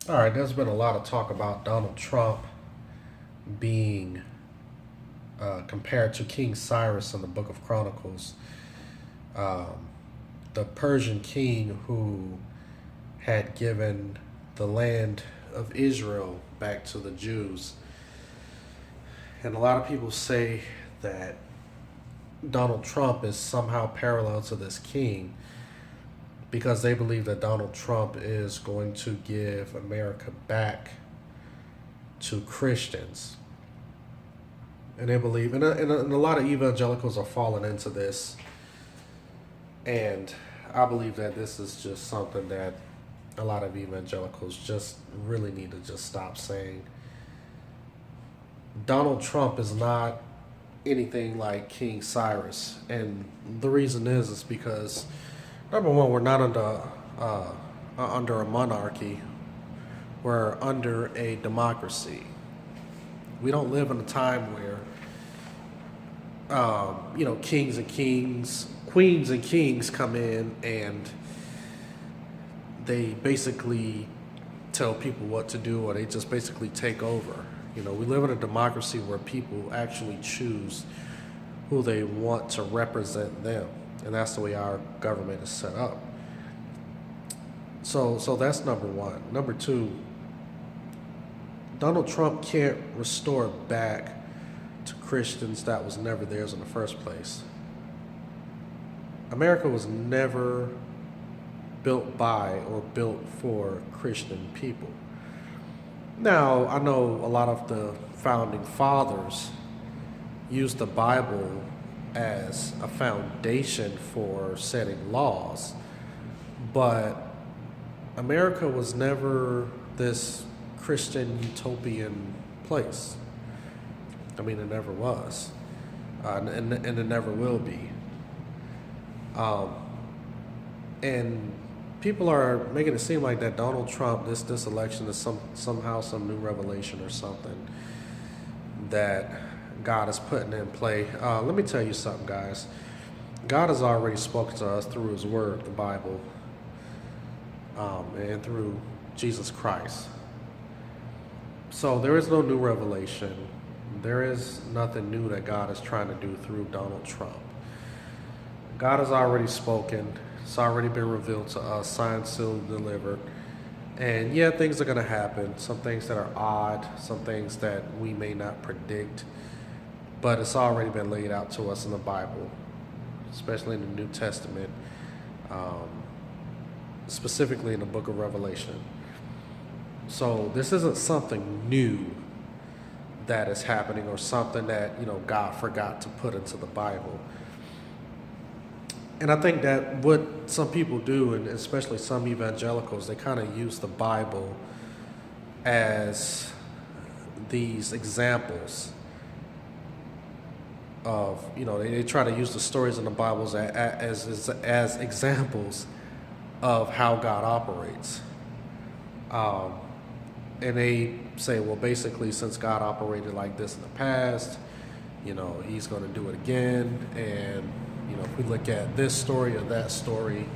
All right, there's been a lot of talk about Donald Trump being compared to King Cyrus in the Book of Chronicles, um, the Persian king who had given the land of Israel back to the Jews. And a lot of people say that Donald Trump is somehow parallel to this king because they believe that Donald Trump is going to give America back to Christians. And they believe, and a lot of evangelicals are falling into this. And I believe that this is just something that a lot of evangelicals just really need to just stop saying. Donald Trump is not anything like King Cyrus. And the reason is because, number one, we're not under a monarchy, we're under a democracy. We don't live in a time where kings and queens and kings come in and they basically tell people what to do, or they just basically take over. We live in a democracy where people actually choose who they want to represent them, and that's the way our government is set up. So that's number one. Number two, Donald Trump can't restore back to Christians that was never theirs in the first place. America was never built by or built for Christian people. Now, I know a lot of the founding fathers used the Bible as a foundation for setting laws, but America was never this Christian utopian place. I mean, it never was, and it never will be. Um, and people are making it seem like that Donald Trump, this election is somehow some new revelation or something that God is putting in play. Let me tell you something, guys. God has already spoken to us through His Word, the Bible, and through Jesus Christ. So there is no new revelation. There is nothing new that God is trying to do through Donald Trump. God has already spoken. It's already been revealed to us, signed, sealed, delivered. And yeah, things are going to happen. Some things that are odd, some things that we may not predict. But it's already been laid out to us in the Bible, especially in the New Testament, um, specifically in the book of Revelation. So this isn't something new that is happening or something that, God forgot to put into the Bible. And I think that what some people do, and especially some evangelicals, they kind of use the Bible as these examples of, they try to use the stories in the Bible as examples of how God operates. And they say, well, basically, since God operated like this in the past, He's going to do it again. And if we look at this story or that story,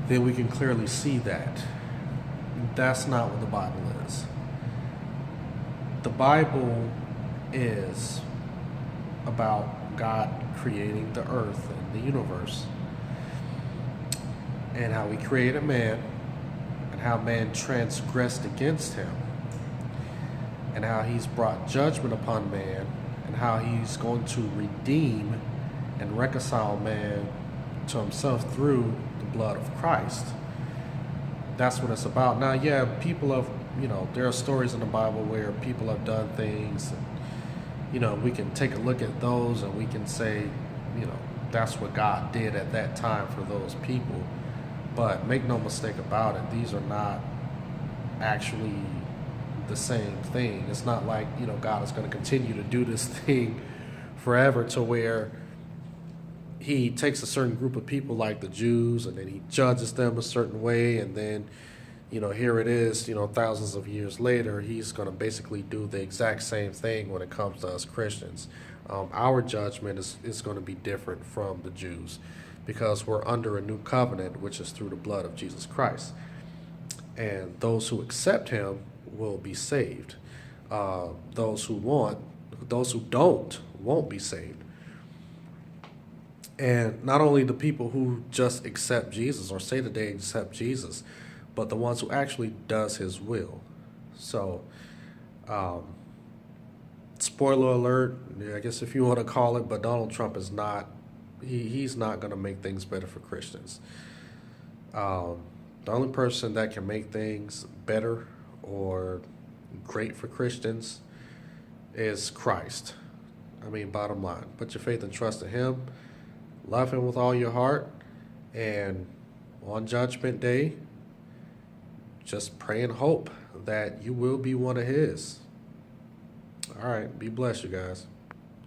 then we can clearly see that. That's not what the Bible is. The Bible is about God creating the earth and the universe, and how He created man, and how man transgressed against Him, and how He's brought judgment upon man, and how He's going to redeem and reconcile man to Himself through the blood of Christ. That's what it's about. Now, yeah, people have, there are stories in the Bible where people have done things, and, we can take a look at those and we can say, that's what God did at that time for those people. But make no mistake about it, these are not actually the same thing. It's not like, God is going to continue to do this thing forever to where He takes a certain group of people like the Jews and then He judges them a certain way, and then, here it is, thousands of years later, He's going to basically do the exact same thing when it comes to us Christians. Our judgment is going to be different from the Jews because we're under a new covenant, which is through the blood of Jesus Christ. and those who accept him will be saved. Those who don't, won't be saved. And not only the people who just accept Jesus or say that they accept Jesus, but the ones who actually does his will. So, spoiler alert, I guess if you want to call it, but Donald Trump is not, he's not going to make things better for Christians. The only person that can make things better or great for Christians is Christ. I mean, bottom line, put your faith and trust in him, love him with all your heart, and on Judgment Day, just pray and hope that you will be one of his. All right, be blessed, you guys.